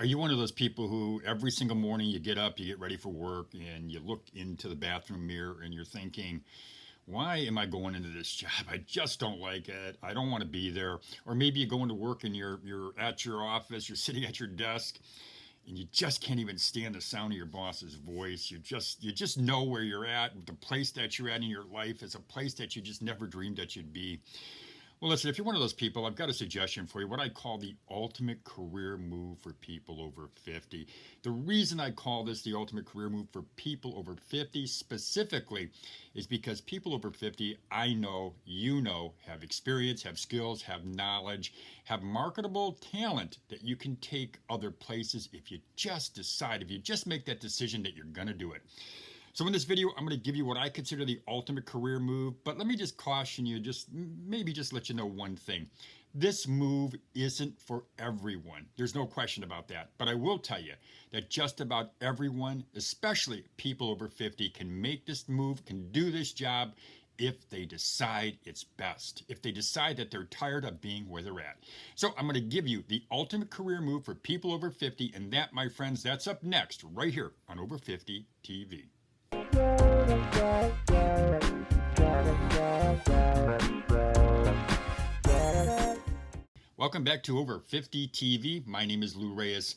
Are you one of those people who every single morning you get up, you get ready for work, and you look into the bathroom mirror and you're thinking, why am I going into this job? I just don't like it. I don't want to be there. Or maybe you go into work and you're at your office, you're sitting at your desk, and you just can't even stand the sound of your boss's voice. You just know where you're at. The place that you're at in your life is a place that you just never dreamed that you'd be. Well, listen, if you're one of those people, I've got a suggestion for you, what I call the ultimate career move for people over 50. The reason I call this the ultimate career move for people over 50 specifically is because people over 50, I know, you know, have experience, have skills, have knowledge, have marketable talent that you can take other places if you just decide, if you just make that decision that you're going to do it. So in this video, I'm going to give you what I consider the ultimate career move, but let me just caution you, maybe just let you know one thing. This move isn't for everyone. There's no question about that. But I will tell you that just about everyone, especially people over 50, can make this move, can do this job if they decide it's best, if they decide that they're tired of being where they're at. So I'm going to give you the ultimate career move for people over 50, and that, my friends, that's up next right here on Over 50 TV. Welcome back to Over 50 TV. My name is Lou Reyes.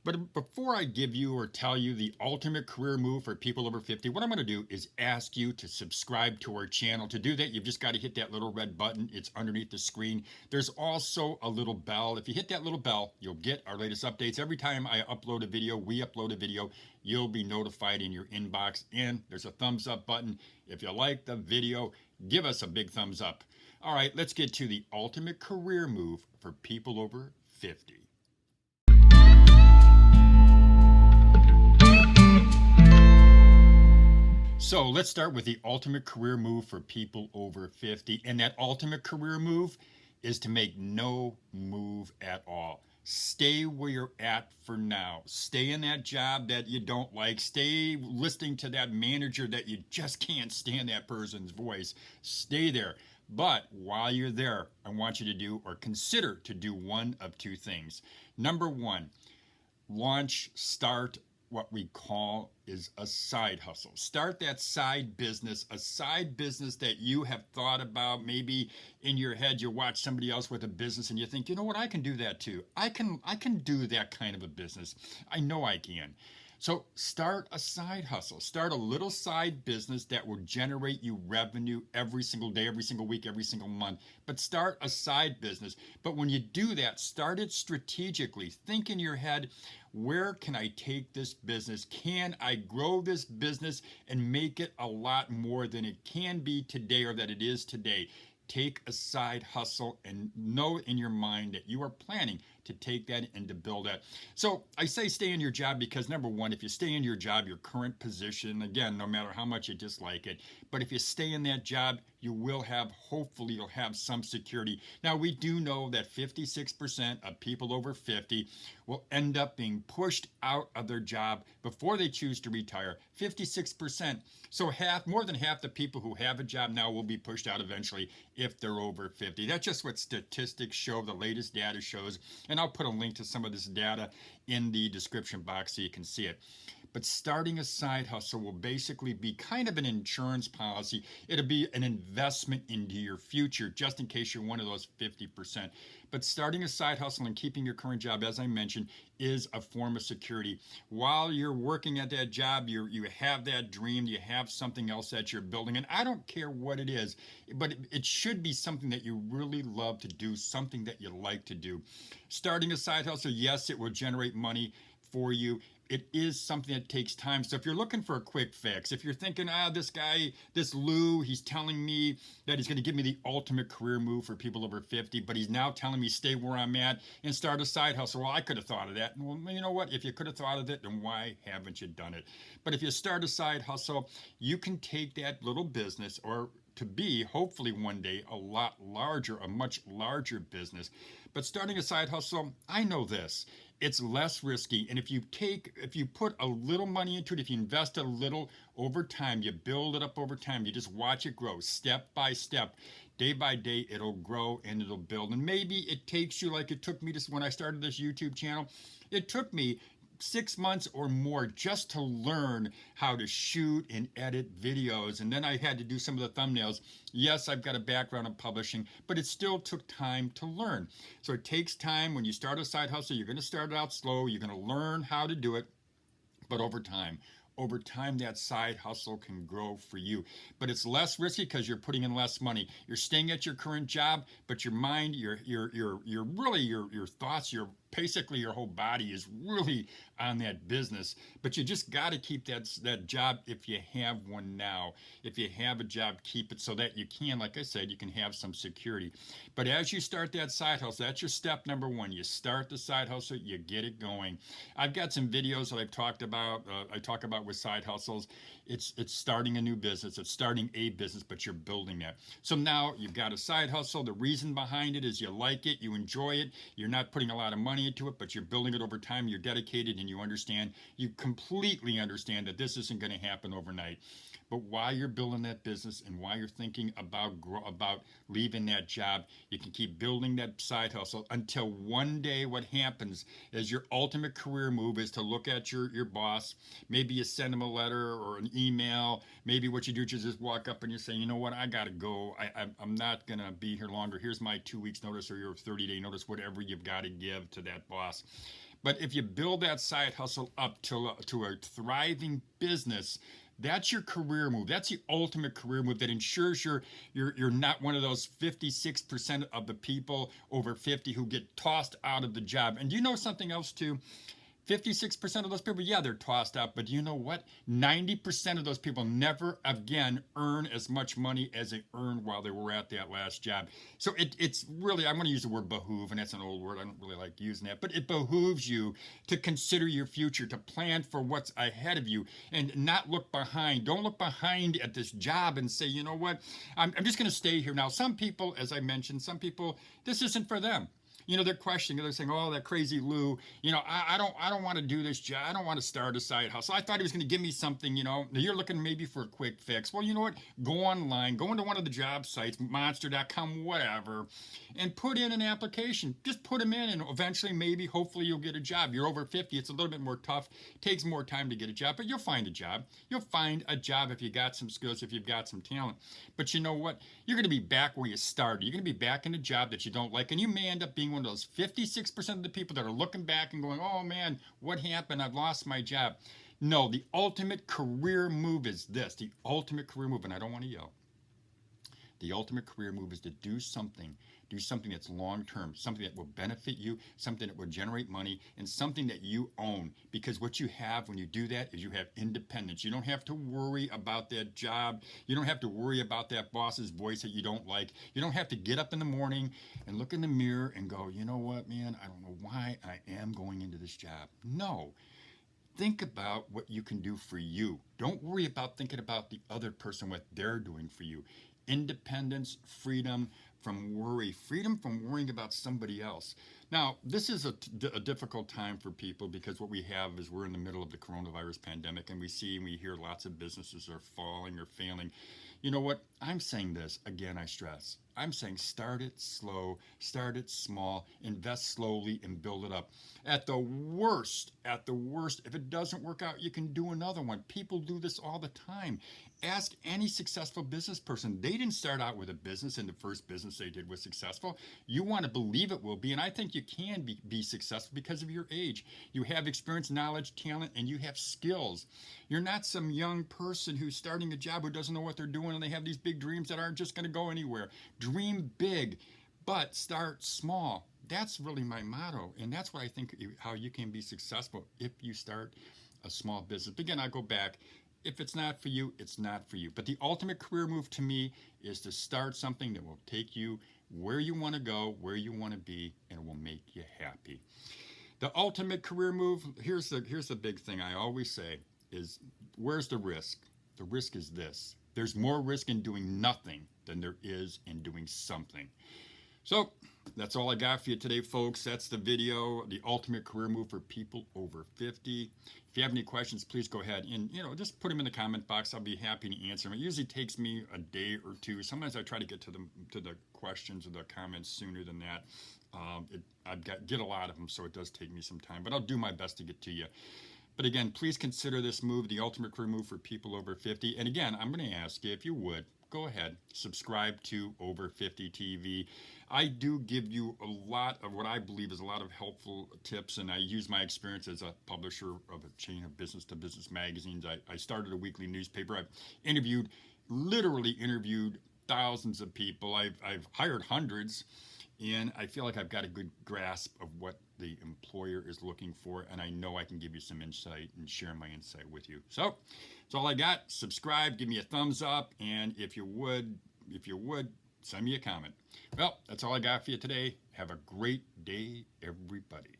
But before I give you or tell you the ultimate career move for people over 50, what I'm going to do is ask you to subscribe to our channel. To do that, you've just got to hit that little red button. It's underneath the screen. There's also a little bell. If you hit that little bell, you'll get our latest updates. Every time I upload a video, we upload a video, you'll be notified in your inbox. And there's a thumbs up button. If you like the video, give us a big thumbs up. All right, let's get to the ultimate career move for people over 50. So let's start with the ultimate career move for people over 50. And that ultimate career move is to make no move at all. Stay where you're at for now. Stay in that job that you don't like. Stay listening to that manager that you just can't stand that person's voice. Stay there. But while you're there, I want you to do or consider to do one of two things. Number one, start what we call is a side hustle. Start that side business, a side business that you have thought about. Maybe in your head you watch somebody else with a business and you think, you know what, I can do that too. I can do that kind of a business. I know I can. So start a side hustle. Start a little side business that will generate you revenue every single day, every single week, every single month. But start a side business. But when you do that, start it strategically. Think in your head, where can I take this business? Can I grow this business and make it a lot more than it can be today or that it is today? Take a side hustle and know in your mind that you are planning to take that and to build that. So I say stay in your job because number one, if you stay in your job, your current position, again, no matter how much you dislike it, but if you stay in that job, you will have, hopefully you'll have some security. Now we do know that 56% of people over 50 will end up being pushed out of their job before they choose to retire. 56%. So more than half the people who have a job now will be pushed out eventually if they're over 50. That's just what statistics show, the latest data shows. And I'll put a link to some of this data in the description box so you can see it. But starting a side hustle will basically be kind of an insurance policy. It'll be an investment into your future, just in case you're one of those 50%. But starting a side hustle and keeping your current job, as I mentioned, is a form of security. While you're working at that job, you have that dream, you have something else that you're building. And I don't care what it is, but it should be something that you really love to do, something that you like to do. Starting a side hustle, yes, it will generate money for you. It is something that takes time. So if you're looking for a quick fix, if you're thinking, this guy, this Lou, he's telling me that he's going to give me the ultimate career move for people over 50, but he's now telling me stay where I'm at and start a side hustle. Well, I could have thought of that. Well, you know what? If you could have thought of it, then why haven't you done it? But if you start a side hustle, you can take that little business or to be, hopefully one day, a lot larger, a much larger business. But starting a side hustle, I know this. It's less risky. And if you put a little money into it, if you invest a little over time, you build it up over time, you just watch it grow step by step, day by day, it'll grow and it'll build. And maybe it takes you like it took me to when I started this YouTube channel. It took me 6 months or more just to learn how to shoot and edit videos. And then I had to do some of the thumbnails. Yes, I've got a background in publishing, but it still took time to learn. So it takes time. When you start a side hustle, you're going to start out slow. You're going to learn how to do it. But over time, that side hustle can grow for you. But it's less risky because you're putting in less money. You're staying at your current job, but your mind, your thoughts, basically your whole body is really on that business. But you just got to keep that job if you have one now. If you have a job, keep it so that you can, like I said, you can have some security. But as you start that side hustle, that's your step number one. You start the side hustle, you get it going. I've got some videos that I've talked about. I talk about with side hustles. It's starting a new business. It's starting a business, but you're building that. So now you've got a side hustle. The reason behind it is you like it, you enjoy it. You're not putting a lot of money into it, but you're building it over time. You're dedicated and you completely understand that this isn't going to happen overnight. But while you're building that business and while you're thinking about leaving that job, you can keep building that side hustle until one day what happens is your ultimate career move is to look at your boss. Maybe you send him a letter or an email. Maybe what you do is you just walk up and you say, you know what, I got to go. I'm not going to be here longer. Here's my 2 weeks notice or your 30-day notice, whatever you've got to give to that boss. But if you build that side hustle up to a thriving business, that's your career move. That's the ultimate career move that ensures you're not one of those 56% of the people over 50 who get tossed out of the job. And do you know something else too? 56% of those people, yeah, they're tossed out. But you know what? 90% of those people never again earn as much money as they earned while they were at that last job. So it's really, I'm going to use the word behoove, and that's an old word. I don't really like using that. But it behooves you to consider your future, to plan for what's ahead of you, and not look behind. Don't look behind at this job and say, you know what? I'm just going to stay here. Now, some people, as I mentioned, this isn't for them. They're questioning. They're saying, "Oh, that crazy Lou. I don't want to do this job. I don't want to start a side hustle. I thought he was going to give me something. You're looking maybe for a quick fix. Well, you know what? Go online, go into one of the job sites, Monster.com, whatever, and put in an application. Just put them in, and eventually, maybe, hopefully, you'll get a job. You're over 50. It's a little bit more tough. It takes more time to get a job, but you'll find a job. You'll find a job if you got some skills, if you've got some talent. But you know what? You're going to be back where you started. You're going to be back in a job that you don't like, and you may end up being one of those 56% of the people that are looking back and going, oh man, what happened? I've lost my job. No, the ultimate career move is this. The ultimate career move, and I don't want to yell. The ultimate career move is to do something that's long-term, something that will benefit you, something that will generate money, and something that you own. Because what you have when you do that is you have independence. You don't have to worry about that job. You don't have to worry about that boss's voice that you don't like. You don't have to get up in the morning and look in the mirror and go, you know what, man, I don't know why I am going into this job. No. Think about what you can do for you. Don't worry about thinking about the other person, what they're doing for you. Independence, freedom from worry, freedom from worrying about somebody else. Now, this is a difficult time for people because what we have is we're in the middle of the coronavirus pandemic, and we see and we hear lots of businesses are falling or failing. You know what? I'm saying this, again, I stress. I'm saying start it slow, start it small, invest slowly, and build it up. At the worst, if it doesn't work out, you can do another one. People do this all the time. Ask any successful business person. They didn't start out with a business, and the first business they did was successful. You want to believe it will be, and I think you can be successful because of your age. You have experience, knowledge, talent, and you have skills. You're not some young person who's starting a job who doesn't know what they're doing, and they have these big dreams that aren't just going to go anywhere. Dream big, but start small. That's really my motto, and that's what I think how you can be successful if you start a small business. But again, I go back. If it's not for you, it's not for you. But the ultimate career move to me is to start something that will take you where you want to go, where you want to be, and it will make you happy. The ultimate career move, here's the big thing I always say is, where's the risk? The risk is this. There's more risk in doing nothing than there is in doing something. So that's all I got for you today, folks. That's the video, the ultimate career move for people over 50. If you have any questions, please go ahead and just put them in the comment box. I'll be happy to answer them. It usually takes me a day or two. Sometimes I try to get to the questions or the comments sooner than that. Get a lot of them, so it does take me some time, but I'll do my best to get to you. But again, please consider this move the ultimate career move for people over 50. And again, I'm going to ask you, if you would, go ahead, subscribe to Over 50 TV. I do give you a lot of what I believe is a lot of helpful tips, and I use my experience as a publisher of a chain of business-to-business magazines. I started a weekly newspaper. I've literally interviewed thousands of people. I've hired hundreds, and I feel like I've got a good grasp of what the employer is looking for, and I know I can give you some insight and share my insight with you. So that's all I got. Subscribe, give me a thumbs up, and if you would, send me a comment. Well, that's all I got for you today. Have a great day, everybody.